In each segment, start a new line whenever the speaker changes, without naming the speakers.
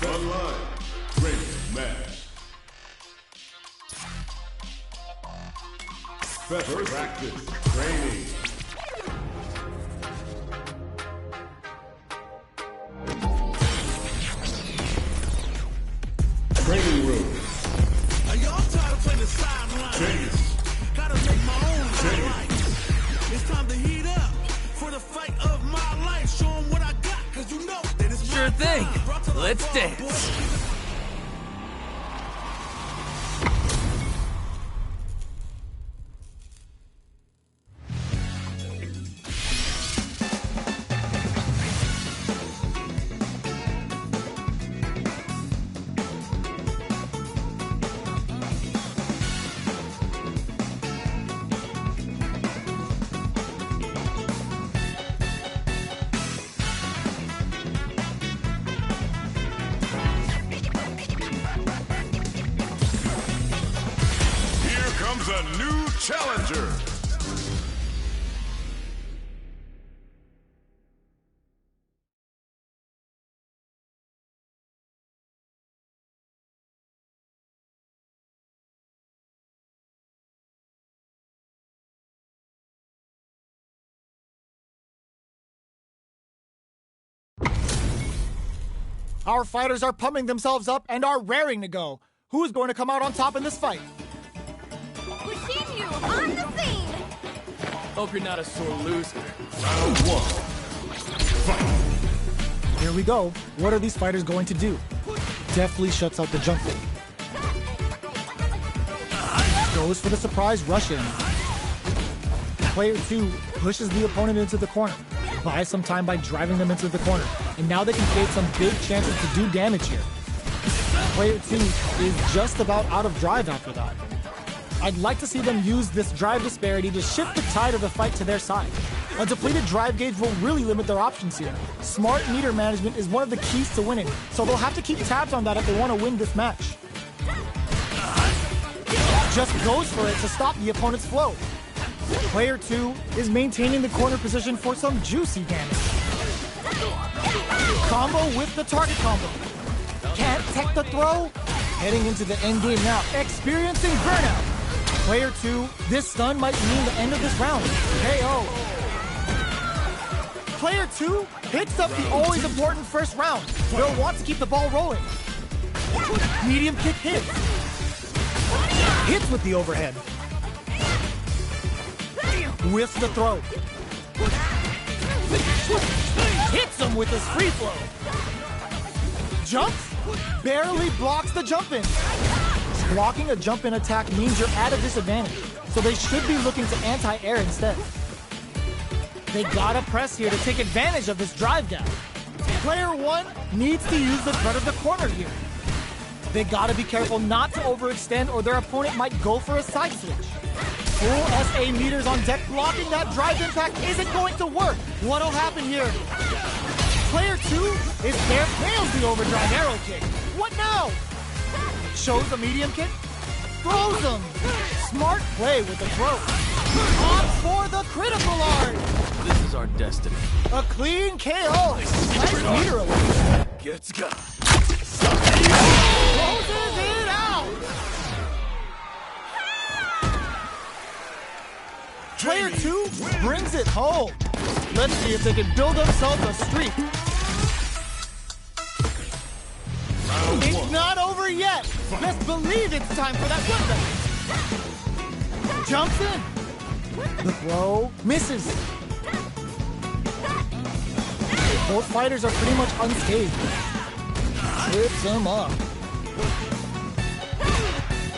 Online. Training match. Better practice. Training. Training room.
Are y'all tired of playing the sideline?
Chase.
Gotta make my own highlights. It's time to heat up for the fight of my life. Show 'em what I got, cause you know that it's
Sure
my
thing.
time. Brought to the
Let's
floor,
dance.
boy.
Here comes a new challenger.
Our fighters are pumping themselves up and are raring to go. Who is going to come out on top in this fight?
Kushinyu on the scene!
Hope you're not a sore loser.
Round one. Fight.
Here we go. What are these fighters going to do? Deftly shuts out the jump fake. Goes for the surprise rush in. Player 2 pushes the opponent into the corner. Buys some time by driving them into the corner. And now they can create some big chances to do damage here. Player 2 is just about out of drive after that. I'd like to see them use this drive disparity to shift the tide of the fight to their side. A depleted drive gauge will really limit their options here. Smart meter management is one of the keys to winning, so they'll have to keep tabs on that if they want to win this match. Just goes for it to stop the opponent's flow. Player 2 is maintaining the corner position for some juicy damage. Combo with the target combo. Can't tech the throw. Heading into the end game now, experiencing burnout. Player 2, this stun might mean the end of this round. KO. Player 2 hits up the always important first round. They'll want to keep the ball rolling. Medium kick hits. Hits with the overhead. Whiffs the throw. Hits him with his free flow. Jumps. Barely blocks the jump in. Blocking a jump in attack means you're at a disadvantage, so they should be looking to anti-air instead. They gotta press here to take advantage of this drive down. Player 1 needs to use the threat of the corner here. They gotta be careful not to overextend or their opponent might go for a side switch. Full SA meters on deck, blocking that drive impact isn't going to work. What'll happen here? Player 2 is there, nails the overdrive arrow kick. What now? Shows a medium kick, throws him. Smart play with the throw. Opts for the critical art.
This is our destiny.
A clean KO. Nice meter away.
Gets got.
Closes it out. Player 2 brings it home. Let's see if they can build themselves a streak. It's not over yet. Best believe it's time for that weapon. Jumps in. The throw misses. Both fighters are pretty much unscathed. Trips him up.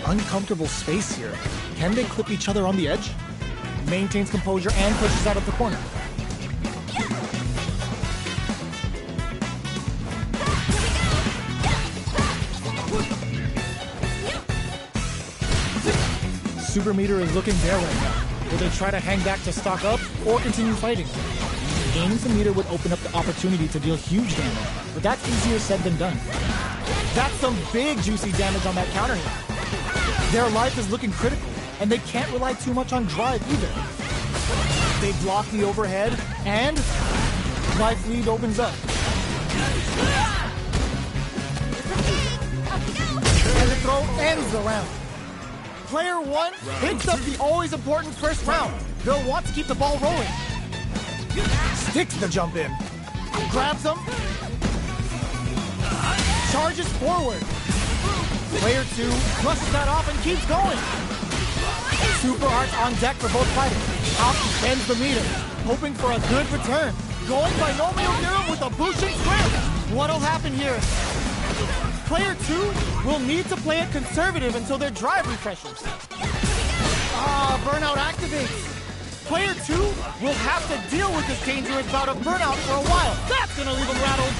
Uncomfortable space here. Can they clip each other on the edge? Maintains composure and pushes out of the corner. Super meter is looking there right now. Will they try to hang back to stock up or continue fighting? Gaining some meter would open up the opportunity to deal huge damage, but that's easier said than done. That's some big juicy damage on that counter hit. Their life is looking critical, and they can't rely too much on drive either. They block the overhead, and life lead opens up. And the throw ends the round. Player 1 picks up the always important first round. They'll want to keep the ball rolling. Sticks the jump in. Grabs him. Charges forward. Player 2 brushes that off and keeps going. Super arts on deck for both fighters. Out bends the meter, hoping for a good return. Going binomial theorem with a Bushin square. What'll happen here? Player 2 will need to play it conservative until their drive refreshes. Burnout activates. Player 2 will have to deal with this dangerous bout of burnout for a while. That's gonna leave him rattled.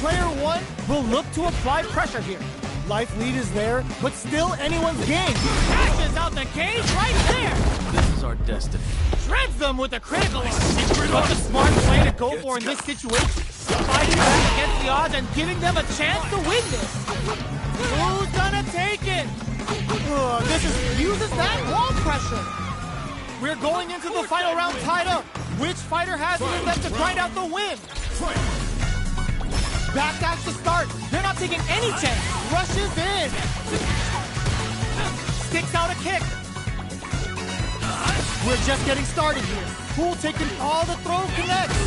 Player 1 will look to apply pressure here. Life lead is there, but still anyone's game. Catches out the cage right there.
This is our destiny.
Shreds them with a critical one. But the smart play to go for in this situation. Fighting back against the odds and giving them a chance to win this. Who's gonna take it? Uses that wall pressure. We're going into the final round tied up. Which fighter has it in them to grind out the win? Backdash to start. They're not taking any chance. Rushes in. Sticks out a kick. We're just getting started here. Pool taking all the throw connects.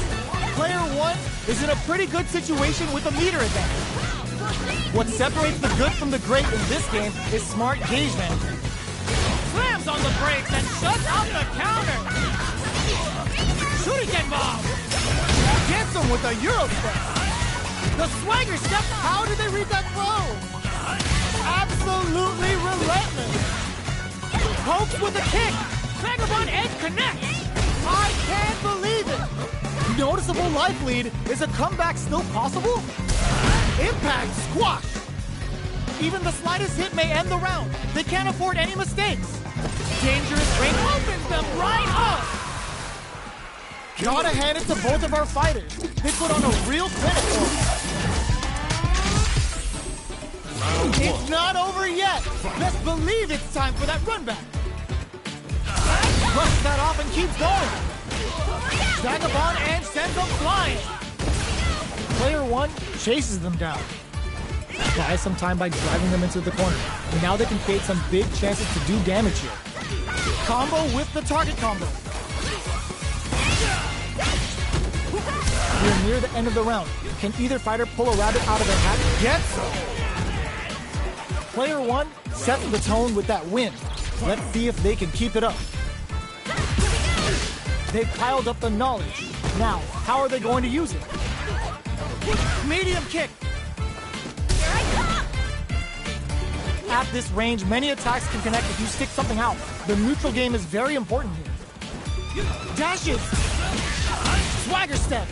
Player 1 is in a pretty good situation with a meter advantage. What separates the good from the great in this game is smart gauge management. Slams on the brakes and shuts out the counter. Shuriken bomb. Gets him with a Euro step. The swagger step. How did they read that throw? Absolutely relentless. Pokes with a kick. Vagabond edge connects. I can't believe it. Noticeable life lead. Is a comeback still possible? Impact squash. Even the slightest hit may end the round. They can't afford any mistakes. Dangerous range opens them right up. Gotta hand it to both of our fighters. They put on a real clinic for us. It's not over yet. Best believe it's time for that run back. Brushes that off and keeps going. Vagabond and sends them flying. Player 1 chases them down. Buys some time by driving them into the corner. And now they can create some big chances to do damage here. Combo with the target combo. We're near the end of the round. Can either fighter pull a rabbit out of their hat? Yes! Player 1 sets the tone with that win. Let's see if they can keep it up. They've piled up the knowledge. Now, how are they going to use it? Medium kick. At this range, many attacks can connect if you stick something out. The neutral game is very important here. Dashes. Swagger step.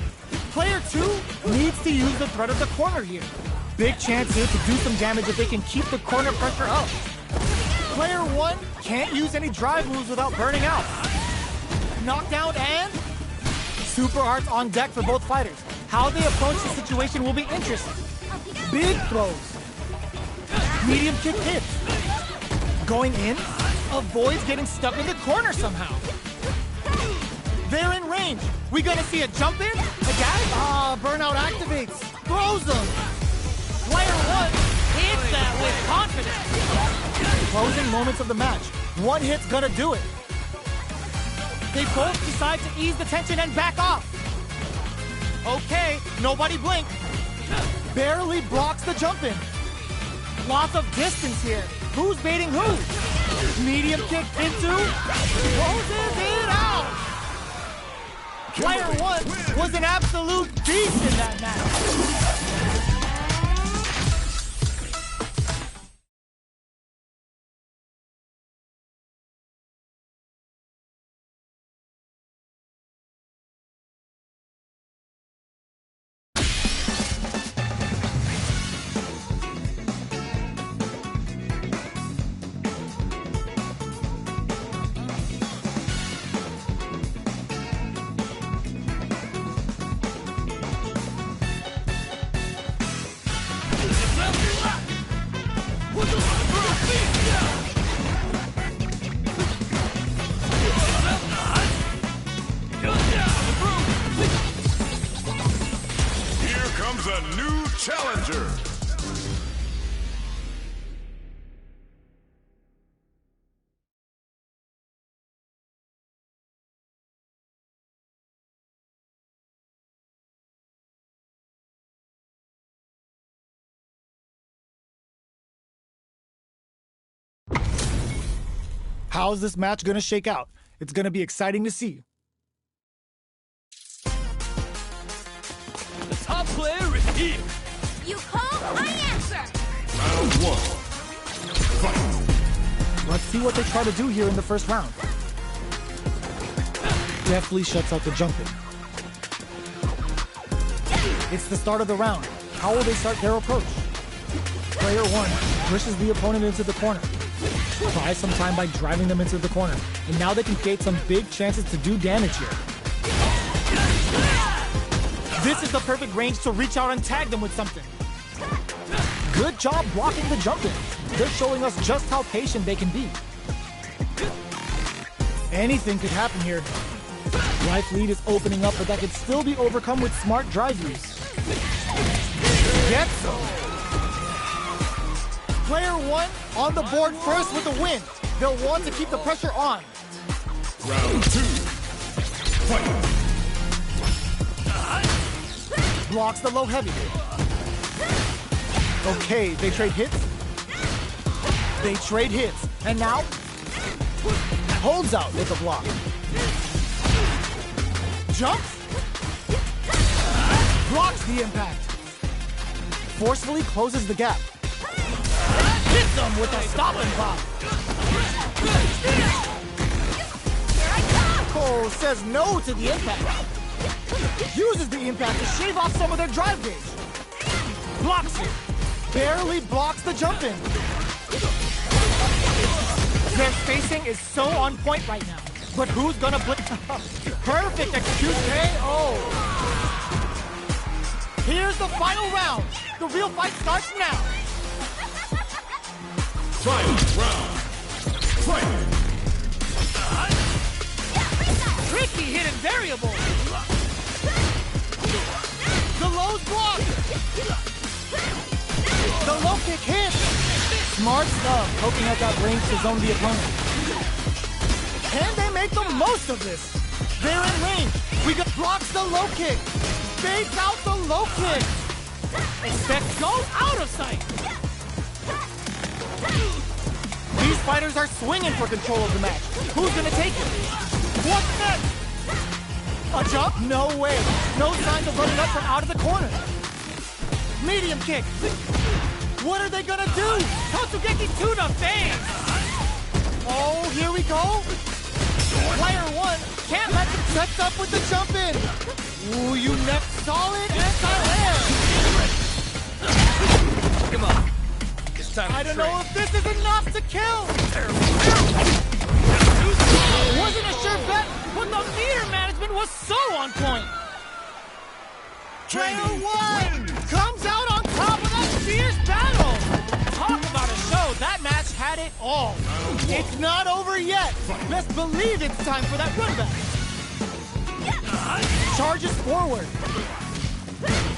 Player 2 needs to use the threat of the corner here. Big chance here to do some damage if they can keep the corner pressure up. Player 1 can't use any drive moves without burning out. Knockdown and super arts on deck for both fighters. How they approach the situation will be interesting. Big throws. Medium kick hits. Going in, avoids getting stuck in the corner somehow. They're in range. We gonna see a jump in? A gag? Burnout activates. Throws them. Player 1 hits that with confidence. Closing moments of the match. One hit's gonna do it. They both decide to ease the tension and back off. Okay, nobody blink. Barely blocks the jump in. Lots of distance here. Who's baiting who? Medium kick into. Closes it out. Player 1 was an absolute beast in that match.
Here comes a new challenger.
How's this match gonna shake out? It's gonna be exciting to see.
The top player is here.
You call, I answer.
Round one. Fight.
Let's see what they try to do here in the first round. Deftly shuts out the jumping. It's the start of the round. How will they start their approach? Player one pushes the opponent into the corner. Buys some time by driving them into the corner. And now they can create some big chances to do damage here. This is the perfect range to reach out and tag them with something. Good job blocking the jump in. They're showing us just how patient they can be. Anything could happen here. Life lead is opening up, but that could still be overcome with smart drive use. Get some. Player one on the board first with the win. They'll want to keep the pressure on.
Round two. Fight.
Blocks the low heavy. Okay, they trade hits. They trade hits. And now, holds out with the block. Jumps. Blocks the impact. Forcefully closes the gap. Hits them with a stop and pop. Cole says no to the impact. Uses the impact to shave off some of their drive gauge. Blocks it. Barely blocks the jump in. Their spacing is so on point right now. But who's gonna blitz? Perfect execute KO. Here's the final round. The real fight starts now.
Final round. Fight.
Tricky hidden variable. The low's blocked. The low kick hits. Smart stuff, poking at that range to zone the opponent. Can they make the most of this? They're in range. We got blocks the low kick. Baits out the low kick. Expect goes out of sight. These fighters are swinging for control of the match. Who's gonna take it? What's next? A jump? No way. No signs of running up from out of the corner. Medium kick. What are they gonna do? Totsugeki to the face. Oh, here we go. Player one can't let them set up with the jump in. Ooh, you neck solid anti-air.
Come on. It's time to
I don't
train.
know if this is enough to kill. Wasn't a sure bet, but the meter management was so on point. Player one comes out on top of that fierce battle. Talk about a show. That match had it all. It's not over yet. Let's believe it's time for that run back. Charges forward.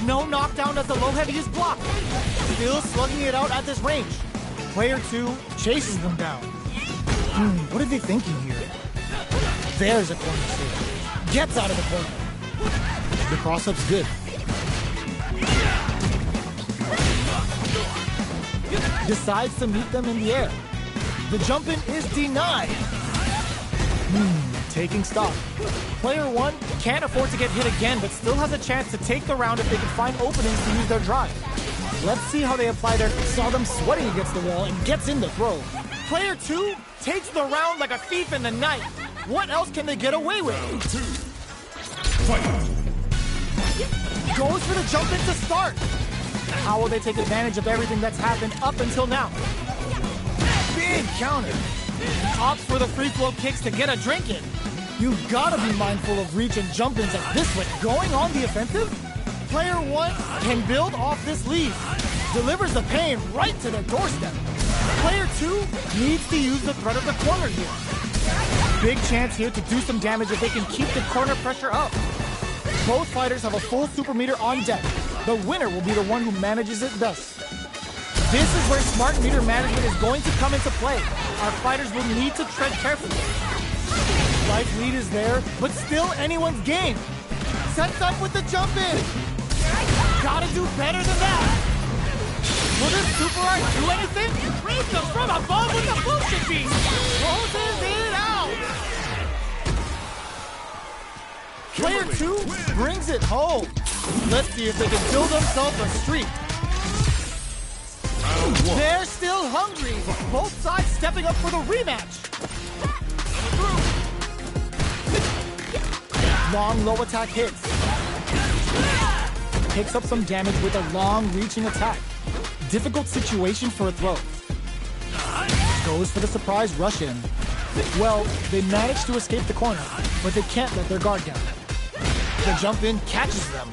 No knockdown as the low heavy is blocked. Still slugging it out at this range. Player two chases them down. What are they thinking here? There's a corner save. Gets out of the corner. The cross-up's good. Decides to meet them in the air. The jump-in is denied. Taking stock. Player one can't afford to get hit again, but still has a chance to take the round if they can find openings to use their drive. Let's see how they apply their saw them sweating against the wall and gets in the throw. Player two takes the round like a thief in the night. What else can they get away with?
Round two. Fight.
Goes for the jump in to start. How will they take advantage of everything that's happened up until now? Big counter. Opts for the free flow kicks to get a drink in. You gotta be mindful of reach and jump ins at this rate. Going on the offensive? Player one can build off this lead. Delivers the pain right to their doorstep. Player two needs to use the threat of the corner here. Big chance here to do some damage if they can keep the corner pressure up. Both fighters have a full super meter on deck. The winner will be the one who manages it best. This is where smart meter management is going to come into play. Our fighters will need to tread carefully. Life lead is there, but still anyone's game. Sets up with the jump in. Gotta do better than that. Will this super art do anything? Raise them from above with the bullshit beast! Closes it out! Player 2 brings it home. Let's see if they can build themselves a streak.
Round 1.
They're still hungry. Both sides stepping up for the rematch. Long low attack hits. Picks up some damage with a long reaching attack. Difficult situation for a throw. Goes for the surprise rush in. Well, they manage to escape the corner, but they can't let their guard down. The jump in catches them.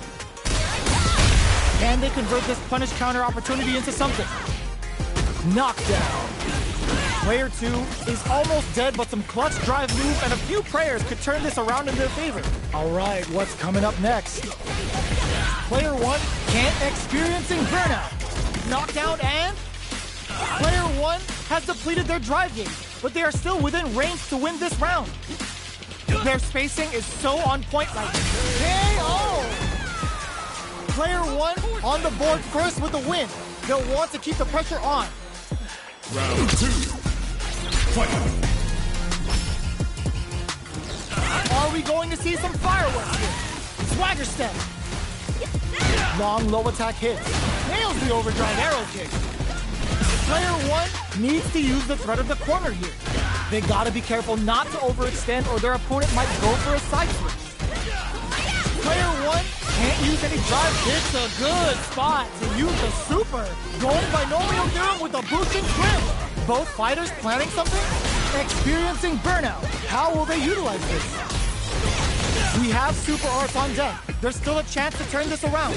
Can they convert this punish counter opportunity into something? Knockdown. Player 2 is almost dead, but some clutch drive move and a few prayers could turn this around in their favor. All right, what's coming up next? Player 1 can't experiencing burnout. Knockdown and player 1 has depleted their drive gauge, but they are still within range to win this round. Their spacing is so on point right now. KO! Player 1 on the board first with the win. They'll want to keep the pressure on.
Round 2. Fight.
Are we going to see some fireworks here? Swagger step. Long low attack hits. Nails the overdrive arrow kick. Player 1 needs to use the threat of the corner here. They gotta be careful not to overextend or their opponent might go for a side switch. Player 1 can't use any drive. It's a good spot to use the super. Going binomial theorem with a boosting trim. Both fighters planning something? Experiencing burnout. How will they utilize this? We have super arts on deck. There's still a chance to turn this around.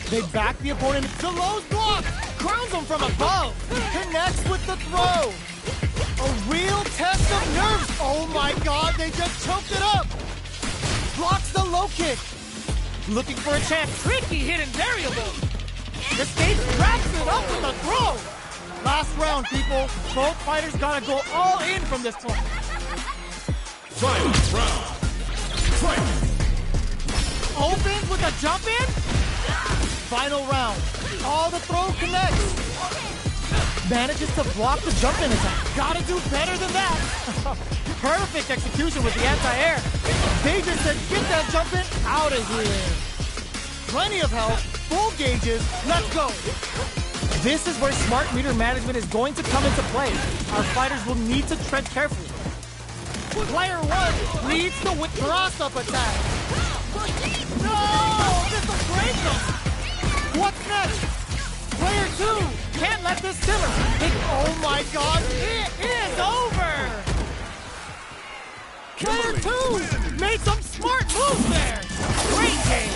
They back the opponent. Delo's block! Crowns him from above. Connects with the throw. A real test of nerves. Oh my god, they just choked it up. Blocks the low kick. Looking for a chance. Tricky hidden variable. The stage wraps it up with a throw. Last round, people. Both fighters gotta go all in from this point.
Final round. Fight.
Opens with a jump in. Final round. All the throw connects. Manages to block the jump in attack. Gotta do better than that. Perfect execution with the anti-air. They just said, get that jump in out of here. Plenty of health, full gauges, let's go. This is where smart meter management is going to come into play. Our fighters will need to tread carefully. Player 1 leads the with cross-up attack. No! This will break them! What's next? Player 2 can't let this simmer. Oh my god, it is over! Player 2 made some smart moves there! Great game!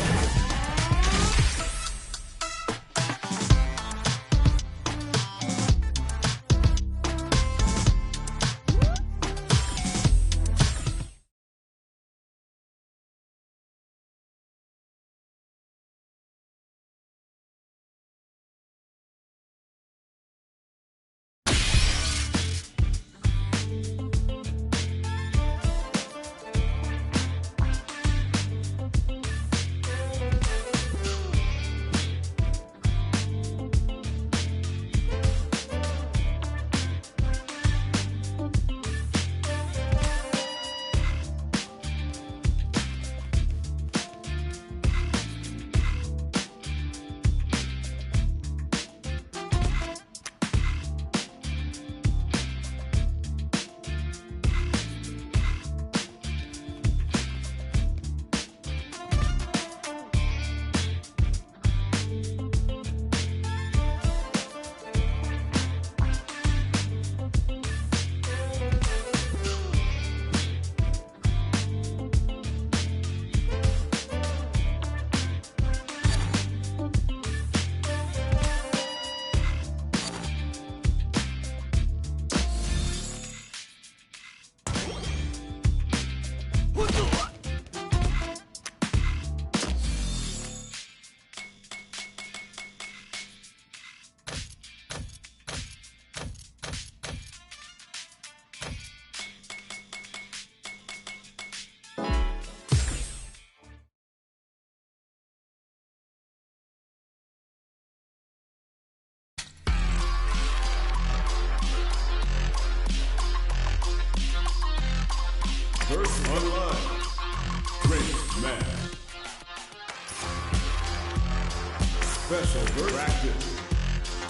Special practice.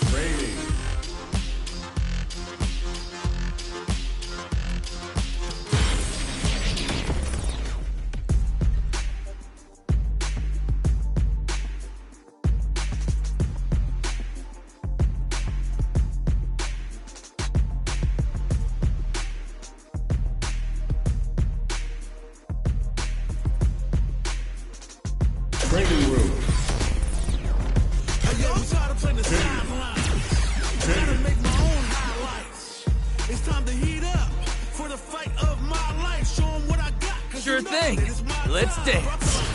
Training. Training room.
Hey, yo, I'm tired of playing the sidelines. Gotta make my own highlights. It's time to heat up for the fight of my life. Show 'em what I got. 'Cause
Sure
you know
thing.
that it's my
Let's
time.
dance.